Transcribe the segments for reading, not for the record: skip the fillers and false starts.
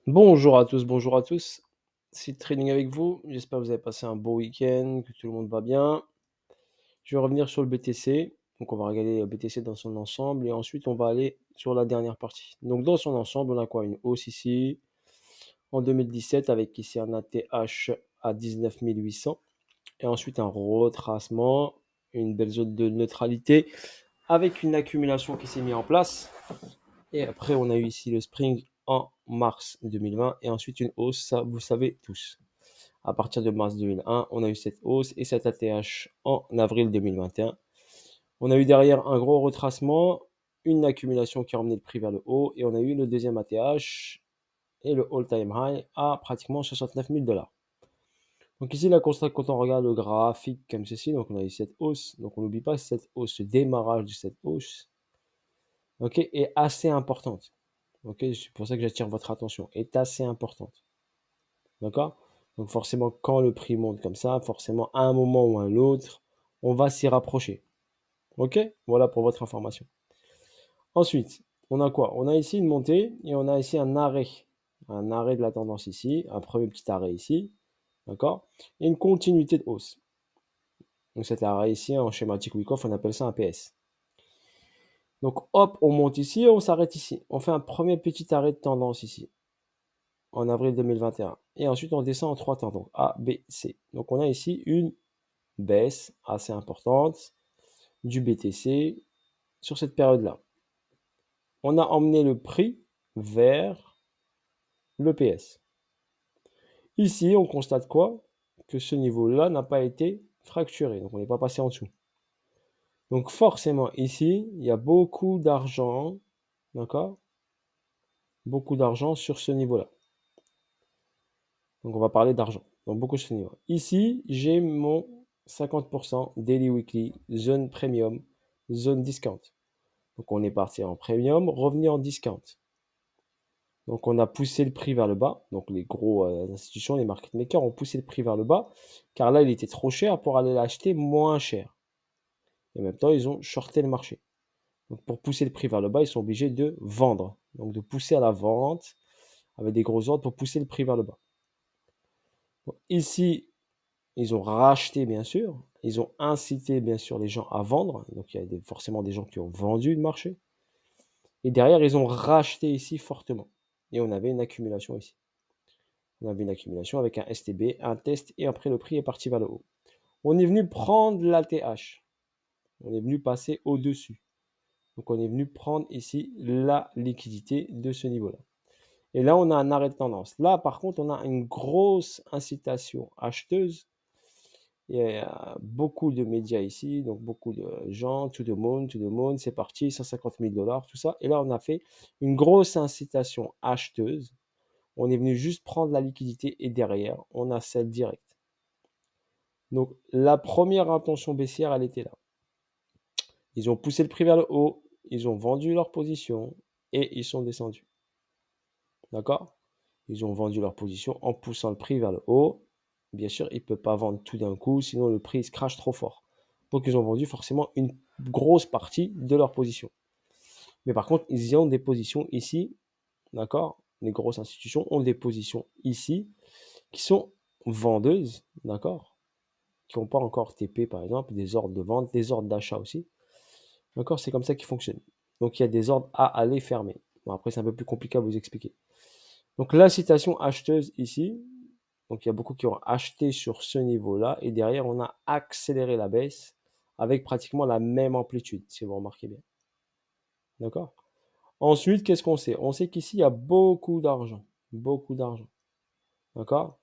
Bonjour à tous, bonjour à tous. C'est Trading avec vous. J'espère que vous avez passé un beau week-end, que tout le monde va bien. Je vais revenir sur le BTC. Donc, on va regarder le BTC dans son ensemble et ensuite, on va aller sur la dernière partie. Donc, dans son ensemble, on a quoi? Une hausse ici en 2017 avec ici un ATH à 19 800 et ensuite un retracement, une belle zone de neutralité avec une accumulation qui s'est mise en place. Et après, on a eu ici le Spring en mars 2020 et ensuite une hausse, ça vous savez tous. À partir de mars 2001, on a eu cette hausse et cette ATH en avril 2021. On a eu derrière un gros retracement, une accumulation qui a emmené le prix vers le haut et on a eu le deuxième ATH et le all-time high à pratiquement 69 000 $. Donc ici, la constate quand on regarde le graphique comme ceci, donc on a eu cette hausse, donc on n'oublie pas cette hausse, ce démarrage de cette hausse, ok, est assez importante. Ok, c'est pour ça que j'attire votre attention, est assez importante. D'accord? Donc forcément, quand le prix monte comme ça, forcément, à un moment ou à l'autre, on va s'y rapprocher. Ok? Voilà pour votre information. Ensuite, on a quoi? On a ici une montée et on a ici un arrêt. Un arrêt de la tendance ici, un premier petit arrêt ici. D'accord? Et une continuité de hausse. Donc cet arrêt ici, en schématique Wyckoff, on appelle ça un PS. Donc hop, on monte ici et on s'arrête ici. On fait un premier petit arrêt de tendance ici, en avril 2021. Et ensuite, on descend en trois temps, donc A, B, C. Donc on a ici une baisse assez importante du BTC sur cette période-là. On a emmené le prix vers le PS. Ici, on constate quoi? Que ce niveau-là n'a pas été fracturé, donc on n'est pas passé en dessous. Donc forcément, ici, il y a beaucoup d'argent, d'accord? Beaucoup d'argent sur ce niveau-là. Donc on va parler d'argent, donc beaucoup sur ce niveau. Ici, j'ai mon 50% daily weekly, zone premium, zone discount. Donc on est parti en premium, revenu en discount. Donc on a poussé le prix vers le bas. Donc les gros institutions, les market makers ont poussé le prix vers le bas, car là il était trop cher pour aller l'acheter moins cher. Et en même temps, ils ont shorté le marché. Donc pour pousser le prix vers le bas, ils sont obligés de vendre. Donc de pousser à la vente avec des gros ordres pour pousser le prix vers le bas. Donc, ici, ils ont racheté bien sûr. Ils ont incité bien sûr les gens à vendre. Donc il y a forcément des gens qui ont vendu le marché. Et derrière, ils ont racheté ici fortement. Et on avait une accumulation ici. On avait une accumulation avec un STB, un test, et après le prix est parti vers le haut. On est venu prendre l'ATH. On est venu passer au-dessus. Donc on est venu prendre ici la liquidité de ce niveau-là. Et là, on a un arrêt de tendance. Là, par contre, on a une grosse incitation acheteuse. Il y a beaucoup de médias ici, donc beaucoup de gens, to the moon, c'est parti, 150 000 $, tout ça. Et là, on a fait une grosse incitation acheteuse. On est venu juste prendre la liquidité et derrière, on a celle directe. Donc, la première intention baissière, elle était là. Ils ont poussé le prix vers le haut, ils ont vendu leur position et ils sont descendus. D'accord? Ils ont vendu leur position en poussant le prix vers le haut. Bien sûr, ils ne peuvent pas vendre tout d'un coup, sinon le prix se crache trop fort. Donc, ils ont vendu forcément une grosse partie de leur position. Mais par contre, ils y ont des positions ici, d'accord? Les grosses institutions ont des positions ici qui sont vendeuses, d'accord? Qui n'ont pas encore TP, par exemple, des ordres de vente, des ordres d'achat aussi. D'accord? C'est comme ça qu'ils fonctionnent. Donc, il y a des ordres à aller fermer. Bon, après, c'est un peu plus compliqué à vous expliquer. Donc, l'incitation acheteuse ici, donc il y a beaucoup qui ont acheté sur ce niveau-là et derrière, on a accéléré la baisse avec pratiquement la même amplitude, si vous remarquez bien. D'accord? Ensuite, qu'est-ce qu'on sait? On sait qu'ici, il y a beaucoup d'argent. Beaucoup d'argent. D'accord?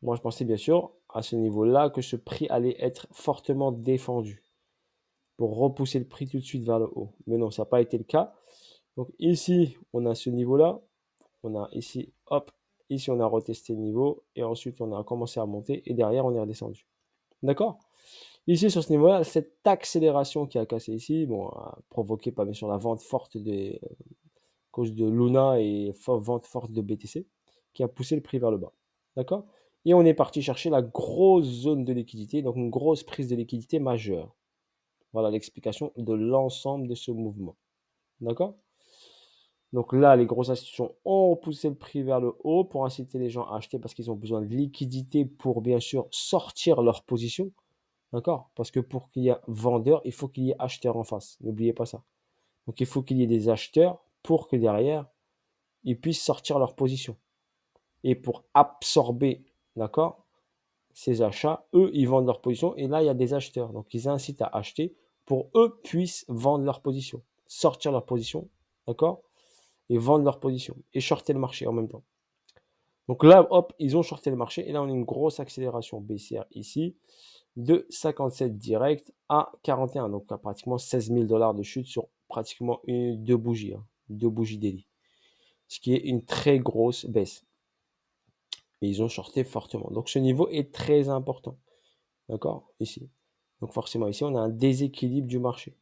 Moi, je pensais bien sûr à ce niveau-là que ce prix allait être fortement défendu pour repousser le prix tout de suite vers le haut. Mais non, ça n'a pas été le cas. Donc ici, on a ce niveau-là. On a ici, hop, ici on a retesté le niveau et ensuite on a commencé à monter et derrière on est redescendu. D'accord? Ici sur ce niveau-là, cette accélération qui a cassé ici, bon, a provoqué pas bien sûr la vente forte des cause de Luna et vente forte de BTC qui a poussé le prix vers le bas. D'accord? Et on est parti chercher la grosse zone de liquidité, donc une grosse prise de liquidité majeure. Voilà l'explication de l'ensemble de ce mouvement. D'accord? Donc là, les grosses institutions ont poussé le prix vers le haut pour inciter les gens à acheter parce qu'ils ont besoin de liquidité pour bien sûr sortir leur position. D'accord? Parce que pour qu'il y ait vendeur, il faut qu'il y ait acheteur en face. N'oubliez pas ça. Donc il faut qu'il y ait des acheteurs pour que derrière, ils puissent sortir leur position. Et pour absorber, d'accord, ces achats, eux, ils vendent leur position et là, il y a des acheteurs. Donc ils incitent à acheter pour eux puissent vendre leur position, sortir leur position, d'accord, et vendre leur position et shorter le marché en même temps. Donc là, hop, ils ont shorté le marché et là, on a une grosse accélération baissière ici de 57 direct à 41. Donc à pratiquement 16 000 $ de chute sur pratiquement deux bougies, hein, deux bougies daily. Ce qui est une très grosse baisse. Et ils ont shorté fortement. Donc ce niveau est très important. D'accord? Ici. Donc forcément, ici, on a un déséquilibre du marché.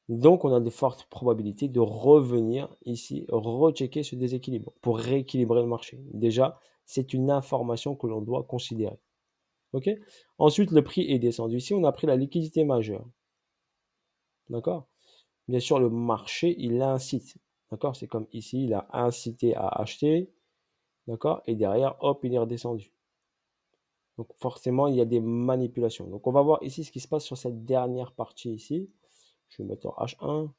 Donc, on a de fortes probabilités de revenir ici, rechecker ce déséquilibre pour rééquilibrer le marché. Déjà, c'est une information que l'on doit considérer. OK? Ensuite, le prix est descendu. Ici, on a pris la liquidité majeure. D'accord? Bien sûr, le marché, il incite. D'accord? C'est comme ici, il a incité à acheter. D'accord? Et derrière, hop, il est redescendu. Donc forcément, il y a des manipulations. Donc on va voir ici ce qui se passe sur cette dernière partie ici. Je vais mettre en H1.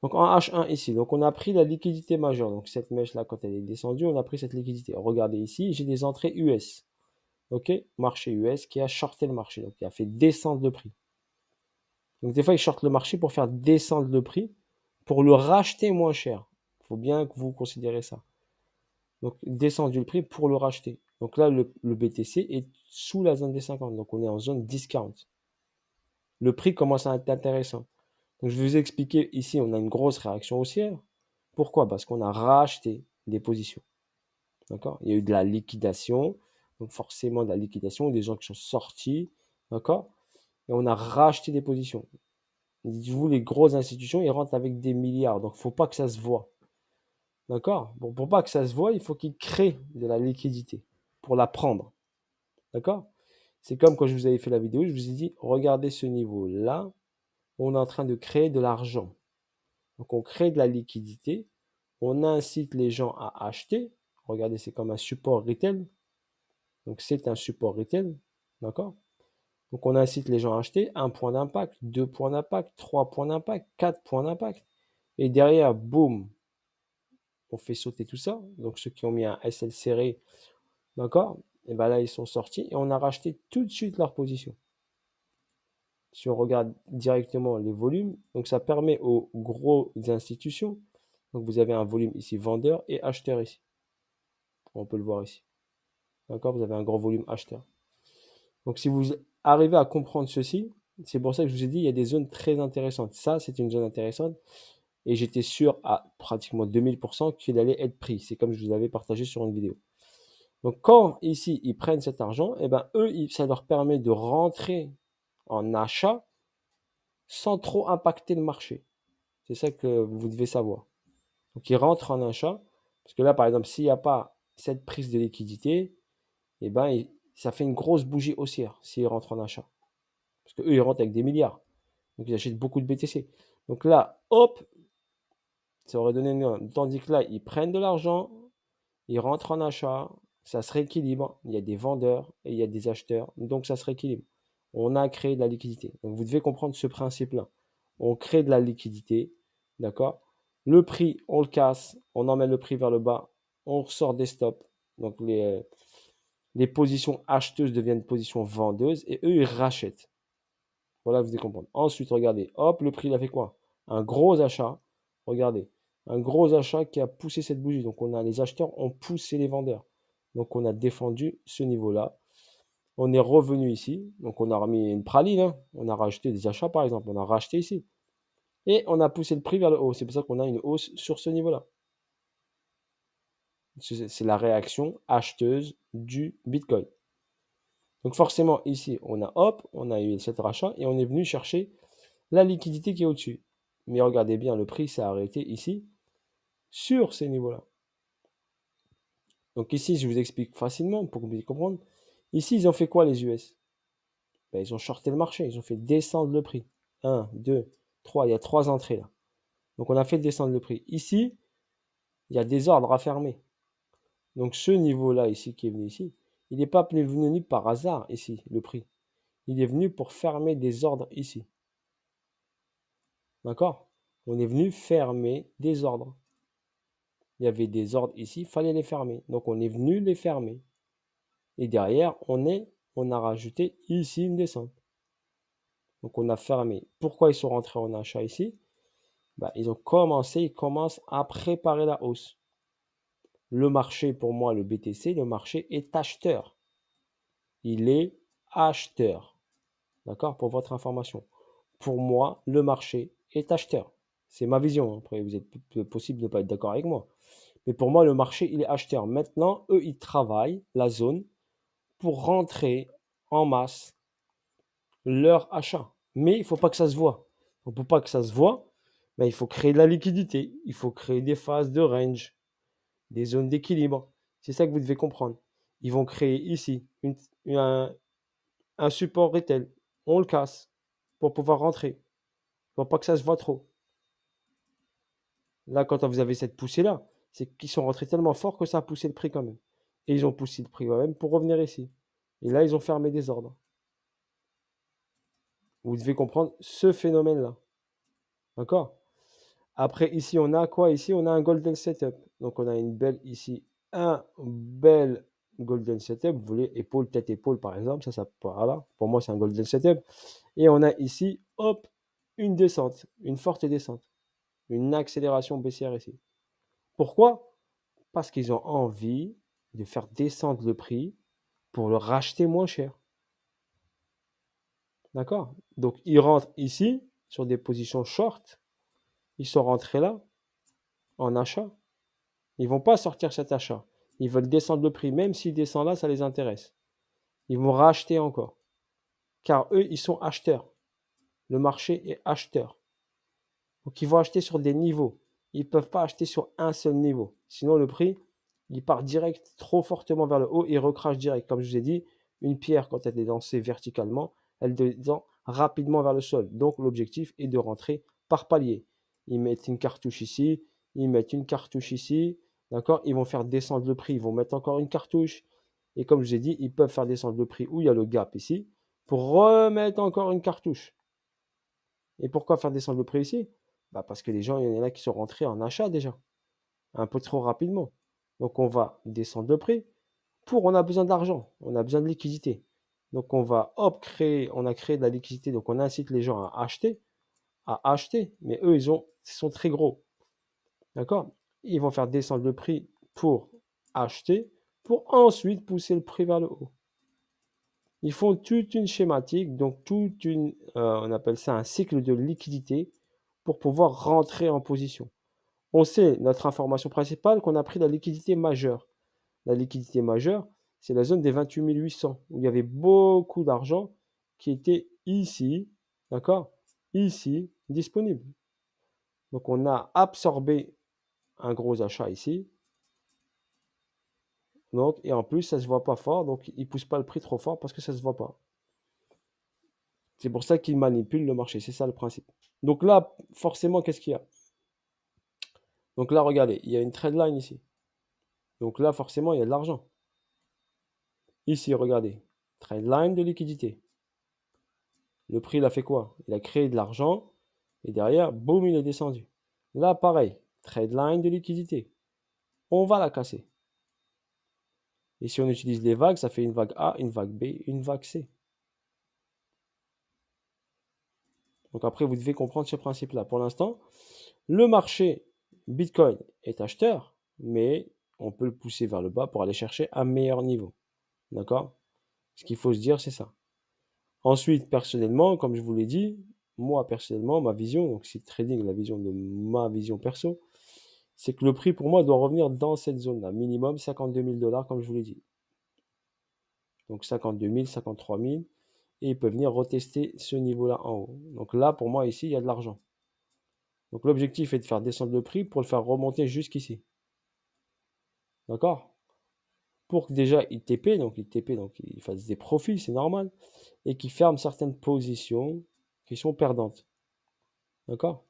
Donc en H1 ici, donc on a pris la liquidité majeure. Donc cette mèche-là, quand elle est descendue, on a pris cette liquidité. Regardez ici, j'ai des entrées US. OK? Marché US qui a shorté le marché. Donc il a fait descendre le prix. Donc des fois, il shorte le marché pour faire descendre le prix, pour le racheter moins cher. Il faut bien que vous considérez ça. Donc descendu le prix pour le racheter. Donc là, le BTC est sous la zone des 50. Donc on est en zone discount. Le prix commence à être intéressant. Donc je vais vous expliquer ici, on a une grosse réaction haussière. Pourquoi? Parce qu'on a racheté des positions. D'accord? Il y a eu de la liquidation. Donc forcément de la liquidation, des gens qui sont sortis. D'accord? Et on a racheté des positions. Dites-vous, les grosses institutions, ils rentrent avec des milliards. Donc il ne faut pas que ça se voit. D'accord? Bon, pour pas que ça se voit, il faut qu'ils créent de la liquidité pour la prendre. D'accord? C'est comme quand je vous avais fait la vidéo, je vous ai dit, regardez ce niveau-là, on est en train de créer de l'argent. Donc on crée de la liquidité, on incite les gens à acheter. Regardez, c'est comme un support retail. Donc c'est un support retail. D'accord? Donc on incite les gens à acheter, 1 point d'impact, 2 points d'impact, 3 points d'impact, 4 points d'impact. Et derrière, boum, on fait sauter tout ça. Donc ceux qui ont mis un SL serré, d'accord? Et bien là, ils sont sortis et on a racheté tout de suite leur position. Si on regarde directement les volumes, donc ça permet aux grosses institutions, donc vous avez un volume ici vendeur et acheteur ici. On peut le voir ici. D'accord? Vous avez un grand volume acheteur. Donc si vous arrivez à comprendre ceci, c'est pour ça que je vous ai dit, il y a des zones très intéressantes. Ça, c'est une zone intéressante. Et j'étais sûr à pratiquement 2000% qu'il allait être pris. C'est comme je vous avais partagé sur une vidéo. Donc quand ici, ils prennent cet argent, et ben eux, ça leur permet de rentrer en achat sans trop impacter le marché. C'est ça que vous devez savoir. Donc ils rentrent en achat. Parce que là, par exemple, s'il n'y a pas cette prise de liquidité, et ben ça fait une grosse bougie haussière s'ils rentrent en achat. Parce qu'eux, ils rentrent avec des milliards. Donc ils achètent beaucoup de BTC. Donc là, hop, ça aurait donné une... Tandis que là, ils prennent de l'argent, ils rentrent en achat, ça se rééquilibre. Il y a des vendeurs et il y a des acheteurs. Donc ça se rééquilibre. On a créé de la liquidité. Donc vous devez comprendre ce principe-là. On crée de la liquidité. D'accord? Le prix, on le casse. On emmène le prix vers le bas. On ressort des stops. Donc les positions acheteuses deviennent positions vendeuses et eux, ils rachètent. Voilà, vous devez comprendre. Ensuite, regardez, hop, le prix, il a fait quoi? Un gros achat. Regardez, un gros achat qui a poussé cette bougie. Donc, on a les acheteurs ont poussé les vendeurs. Donc, on a défendu ce niveau-là. On est revenu ici. Donc, on a remis une praline, hein. On a rajouté des achats, par exemple. On a racheté ici. Et on a poussé le prix vers le haut. C'est pour ça qu'on a une hausse sur ce niveau-là. C'est la réaction acheteuse du Bitcoin. Donc forcément, ici, on a hop, on a eu cet rachat et on est venu chercher la liquidité qui est au-dessus. Mais regardez bien, le prix s'est arrêté ici, sur ces niveaux-là. Donc ici, je vous explique facilement pour que vous puissiez comprendre. Ici, ils ont fait quoi les US? Ils ont shorté le marché, ils ont fait descendre le prix. 1, 2, 3, il y a 3 entrées là. Donc, on a fait descendre le prix. Ici, il y a des ordres à fermer. Donc, ce niveau-là ici, qui est venu ici, il n'est pas venu par hasard ici, le prix. Il est venu pour fermer des ordres ici. D'accord? On est venu fermer des ordres. Il y avait des ordres ici, il fallait les fermer. Donc, on est venu les fermer. Et derrière, on a rajouté ici une descente. Donc, on a fermé. Pourquoi ils sont rentrés en achat ici? Ils commencent à préparer la hausse. Le marché, pour moi, le BTC, le marché est acheteur. Il est acheteur. D'accord? Pour votre information. Pour moi, le marché est acheteur. C'est ma vision. Après, vous êtes possible de ne pas être d'accord avec moi. Mais pour moi, le marché, il est acheteur. Maintenant, eux, ils travaillent la zone pour rentrer en masse leur achat. Mais il ne faut pas que ça se voit. Donc, pour pas que ça se voit, il faut créer de la liquidité. Il faut créer des phases de range, des zones d'équilibre. C'est ça que vous devez comprendre. Ils vont créer ici un support retail. On le casse pour pouvoir rentrer. Pour pas que ça se voit trop. Là, quand vous avez cette poussée-là, c'est qu'ils sont rentrés tellement fort que ça a poussé le prix quand même. Et ils ont poussé le prix quand même pour revenir ici. Et là, ils ont fermé des ordres. Vous devez comprendre ce phénomène-là. D'accord? Après, ici, on a quoi? Ici, on a un golden setup. Donc, on a une belle ici, un bel golden setup. Vous voulez épaule, tête, épaule, par exemple. Ça, voilà. Pour moi, c'est un golden setup. Et on a ici, hop, une descente, une forte descente. Une accélération baissière ici. Pourquoi? Parce qu'ils ont envie de faire descendre le prix pour le racheter moins cher. D'accord? Donc, ils rentrent ici, sur des positions short. Ils sont rentrés là, en achat. Ils ne vont pas sortir cet achat. Ils veulent descendre le prix. Même s'ils descendent là, ça les intéresse. Ils vont racheter encore. Car eux, ils sont acheteurs. Le marché est acheteur. Donc, ils vont acheter sur des niveaux. Ils ne peuvent pas acheter sur un seul niveau. Sinon, le prix, il part direct trop fortement vers le haut et recrache direct. Comme je vous ai dit, une pierre, quand elle est lancée verticalement, elle descend rapidement vers le sol. Donc, l'objectif est de rentrer par palier. Ils mettent une cartouche ici, ils mettent une cartouche ici, d'accord? Ils vont faire descendre le prix, ils vont mettre encore une cartouche. Et comme je vous ai dit, ils peuvent faire descendre le prix où il y a le gap ici, pour remettre encore une cartouche. Et pourquoi faire descendre le prix ici? Parce que les gens, il y en a qui sont rentrés en achat déjà, un peu trop rapidement. Donc on va descendre le prix. On a besoin d'argent, on a besoin de liquidité. Donc on va, hop, on a créé de la liquidité, donc on incite les gens à acheter, mais eux, ils sont très gros. D'accord? Ils vont faire descendre le prix pour acheter, pour ensuite pousser le prix vers le haut. Ils font toute une schématique, donc on appelle ça un cycle de liquidité pour pouvoir rentrer en position. On sait, notre information principale, qu'on a pris la liquidité majeure. La liquidité majeure, c'est la zone des 28 800, où il y avait beaucoup d'argent qui était ici, d'accord? Ici, disponible. Donc on a absorbé un gros achat ici. Donc, et en plus, ça ne se voit pas fort, donc ils ne poussent pas le prix trop fort parce que ça ne se voit pas. C'est pour ça qu'ils manipulent le marché, c'est ça le principe. Donc là, forcément, qu'est-ce qu'il y a? Donc là, regardez, il y a une trade line ici. Donc là, forcément, il y a de l'argent. Ici, regardez, trade line de liquidité. Le prix, il a fait quoi? Il a créé de l'argent et derrière, boum, il est descendu. Là, pareil, trade line de liquidité. On va la casser. Et si on utilise les vagues, ça fait une vague A, une vague B, une vague C. Donc après, vous devez comprendre ce principe-là. Pour l'instant, le marché Bitcoin est acheteur, mais on peut le pousser vers le bas pour aller chercher un meilleur niveau. D'accord? Ce qu'il faut se dire, c'est ça. Ensuite, personnellement, comme je vous l'ai dit, moi, personnellement, ma vision, donc c'est trading, la vision de ma vision perso, c'est que le prix, pour moi, doit revenir dans cette zone-là. Minimum 52 000 $, comme je vous l'ai dit. Donc 52 000, 53 000. Et il peut venir retester ce niveau-là en haut. Donc là, pour moi, ici, il y a de l'argent. Donc l'objectif est de faire descendre le prix pour le faire remonter jusqu'ici. D'accord? Pour que déjà il TP, donc il fasse des profits, c'est normal, et qu'il ferme certaines positions qui sont perdantes. D'accord?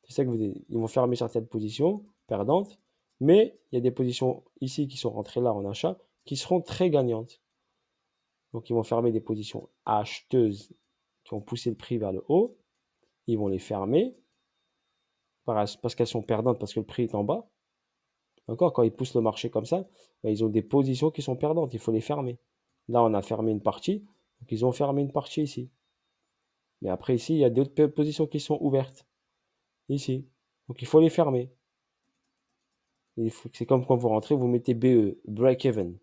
C'est ça que ils vont fermer certaines positions perdantes, mais il y a des positions ici qui sont rentrées là en achat qui seront très gagnantes. Donc, ils vont fermer des positions acheteuses qui ont poussé le prix vers le haut. Ils vont les fermer parce qu'elles sont perdantes, parce que le prix est en bas. D'accord? Quand ils poussent le marché comme ça, ben, ils ont des positions qui sont perdantes. Il faut les fermer. Là, on a fermé une partie. Donc, ils ont fermé une partie ici. Mais après, ici, il y a d'autres positions qui sont ouvertes. Ici. Donc, il faut les fermer. C'est comme quand vous rentrez, vous mettez BE, break-even.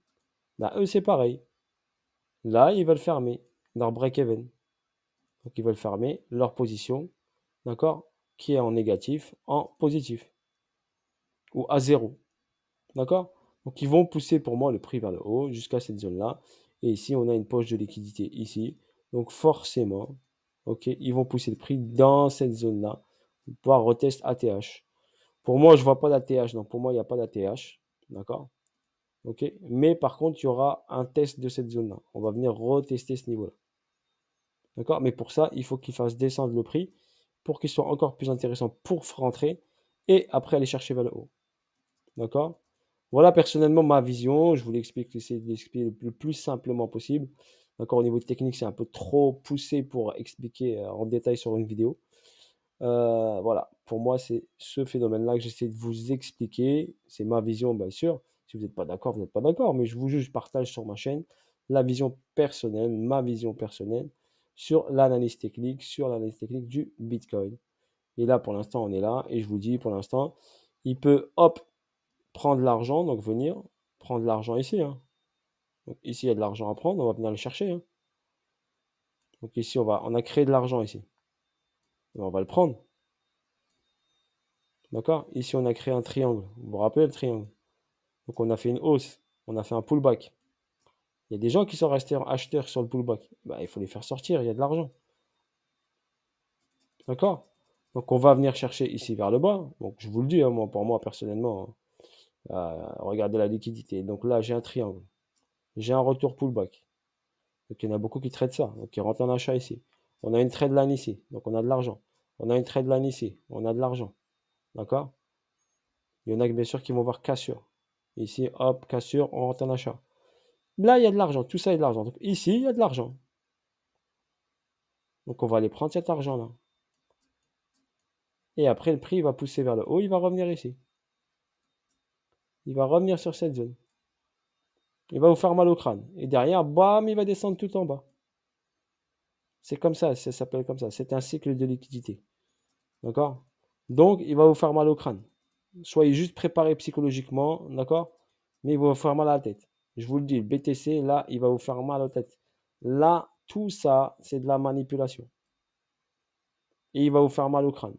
Là, eux, c'est pareil. Là, ils veulent fermer leur break-even. Donc, ils veulent fermer leur position, d'accord, qui est en négatif, en positif. Ou à zéro. D'accord? Donc, ils vont pousser pour moi le prix vers le haut jusqu'à cette zone-là. Et ici, on a une poche de liquidité ici. Donc, forcément, ok, ils vont pousser le prix dans cette zone-là pour pouvoir retest ATH. Pour moi, je ne vois pas d'ATH. Donc, pour moi, il n'y a pas d'ATH. D'accord? Ok? Mais par contre, il y aura un test de cette zone-là. On va venir retester ce niveau-là. D'accord? Mais pour ça, il faut qu'il fasse descendre le prix pour qu'il soit encore plus intéressant pour rentrer et après aller chercher vers le haut. D'accord? Voilà personnellement ma vision. Je vous l'explique, essayer de l'expliquer le plus simplement possible. D'accord? Au niveau technique, c'est un peu trop poussé pour expliquer en détail sur une vidéo. Voilà, pour moi, c'est ce phénomène-là que j'essaie de vous expliquer. C'est ma vision, bien sûr. Si vous n'êtes pas d'accord, vous n'êtes pas d'accord. Mais je vous juste partage sur ma chaîne la vision personnelle, ma vision personnelle sur l'analyse technique du Bitcoin. Et là, pour l'instant, on est là. Et je vous dis, pour l'instant, il peut, hop, prendre l'argent, donc venir prendre l'argent ici. Hein. Donc ici, il y a de l'argent à prendre, on va venir le chercher. Hein. Donc ici, on a créé de l'argent ici. Et on va le prendre. D'accord? Ici, on a créé un triangle. Vous vous rappelez le triangle? Donc, on a fait une hausse. On a fait un pullback. Il y a des gens qui sont restés acheteurs sur le pullback. Bah, il faut les faire sortir. Il y a de l'argent. D'accord? Donc, on va venir chercher ici vers le bas. Donc, je vous le dis, hein, pour moi, personnellement, regardez la liquidité. Donc là, j'ai un triangle. J'ai un retour pullback. Donc, il y en a beaucoup qui traitent ça. Donc, ils rentrent en achat ici. On a une trade line ici. Donc, on a de l'argent. On a une trade line ici. On a de l'argent. D'accord? Il y en a bien sûr qui vont voir cassure. Ici, hop, cassure, on rentre en achat. Là, il y a de l'argent. Tout ça, il y a de l'argent. Donc, ici, il y a de l'argent. Donc, on va aller prendre cet argent-là. Et après, le prix va pousser vers le haut. Il va revenir ici. Il va revenir sur cette zone. Il va vous faire mal au crâne. Et derrière, bam, il va descendre tout en bas. C'est comme ça s'appelle comme ça. C'est un cycle de liquidité. D'accord? Donc, il va vous faire mal au crâne. Soyez juste préparés psychologiquement. D'accord? Mais il va vous faire mal à la tête. Je vous le dis, le BTC, là, il va vous faire mal à la tête. Là, tout ça, c'est de la manipulation. Et il va vous faire mal au crâne.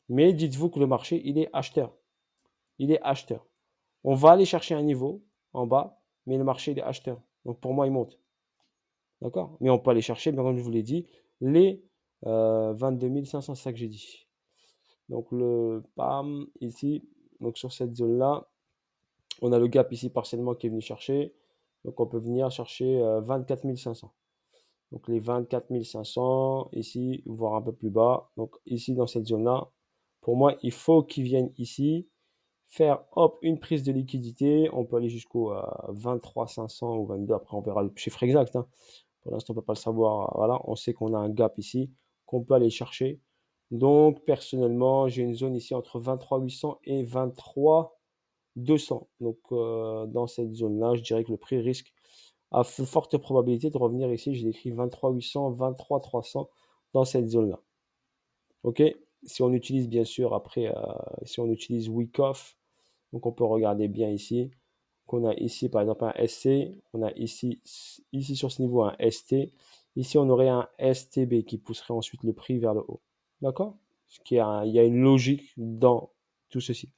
Mais dites-vous que le marché, il est acheteur. Il est acheteur. On va aller chercher un niveau en bas, mais le marché, il est acheteur. Donc pour moi, il monte. D'accord? Mais on peut aller chercher, bien comme je vous l'ai dit, les 22 500, c'est ça que j'ai dit. Donc le PAM ici, donc sur cette zone-là, on a le gap ici partiellement qui est venu chercher. Donc on peut venir chercher 24 500. Donc les 24 500 ici, voire un peu plus bas. Donc ici dans cette zone-là, pour moi, il faut qu'ils viennent ici faire hop une prise de liquidité. On peut aller jusqu'au 23 500 ou 22. Après, on verra le chiffre exact. Hein. Pour l'instant, on ne peut pas le savoir. Voilà, on sait qu'on a un gap ici qu'on peut aller chercher. Donc personnellement, j'ai une zone ici entre 23 800 et 23 200. Donc dans cette zone-là, je dirais que le prix risque à forte probabilité de revenir ici. J'ai écrit 23 800, 23 300 dans cette zone-là. Ok? Si on utilise bien sûr après, si on utilise Wyckoff, donc on peut regarder bien ici qu'on a ici par exemple un SC, on a ici sur ce niveau un ST. Ici on aurait un STB qui pousserait ensuite le prix vers le haut. D'accord? Il y a une logique dans tout ceci.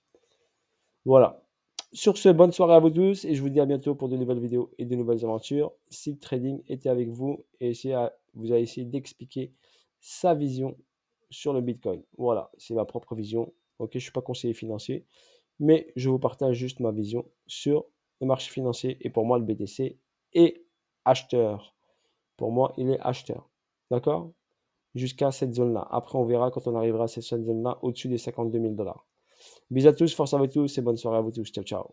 Voilà. Sur ce, bonne soirée à vous tous et je vous dis à bientôt pour de nouvelles vidéos et de nouvelles aventures. Silk Trading était avec vous et vous a essayé d'expliquer sa vision sur le Bitcoin. Voilà, c'est ma propre vision. Ok, je ne suis pas conseiller financier, mais je vous partage juste ma vision sur le marché financier. Et pour moi, le BTC est acheteur. Pour moi, il est acheteur. D'accord? jusqu'à cette zone-là. Après, on verra quand on arrivera à cette zone-là, au-dessus des 52 000 $. Bisous à tous, force à vous tous et bonne soirée à vous tous. Ciao, ciao.